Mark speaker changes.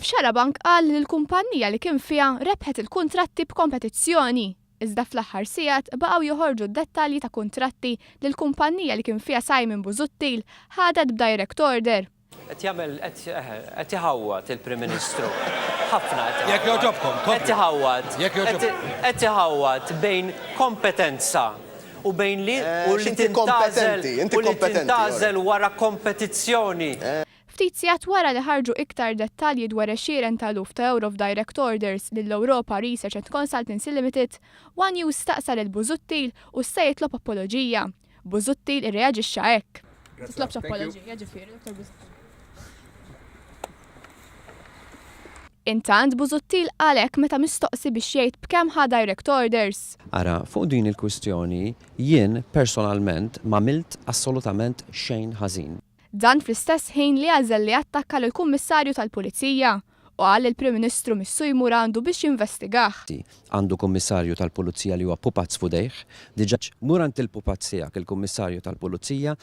Speaker 1: F'Xarabank qal li l-kumpanija li kien fiha rebħet il-kuntratti b'kompetizzjoni. Iżda fl-aħħar sigħat baqgħu joħorġu d-dettalji ta' kuntratti li l-kumpanija li kien fiha Simon Busuttil ħadet b'direct order.
Speaker 2: Qed iħawwad il-Prim Ministru. Ħafna
Speaker 3: Jekk jogħġobkom,
Speaker 2: qed iħawwad bejn kompetenza u bejn li tintażel wara kompetizzjoni.
Speaker 1: Ftit sigħat wara li ħarġu iktar dettalji dwar għexieren ta' eluf ta' euro f'direct orders lill-Europa Research and Consultancy Limited, One News staqsal il-Busuttil u se jitlob apoloġija. Busuttil irreaġixxa hekk. Titlobx apoloġija ġifieri, Dr. Busuttil. Intant Busuttil għalhekk meta mistoqsi biex jgħid b'kemm ħa direct orders.
Speaker 4: Ara, fuq din il-kwistjoni jien personalment m'għamilt assolutament xejn ħażin.
Speaker 1: Dan fl-istess ħin li għażel li attakka lill-Kummissarju tal-Pulizija u qal il-Prim Ministru missu jmur għandu biex jinvestigah.
Speaker 4: Għandu kummissarju tal-Pulizija li huwa Pupazz Fudejh, diġà murant il-Pupazz tiegħek il-Kummissarju tal-Pulizija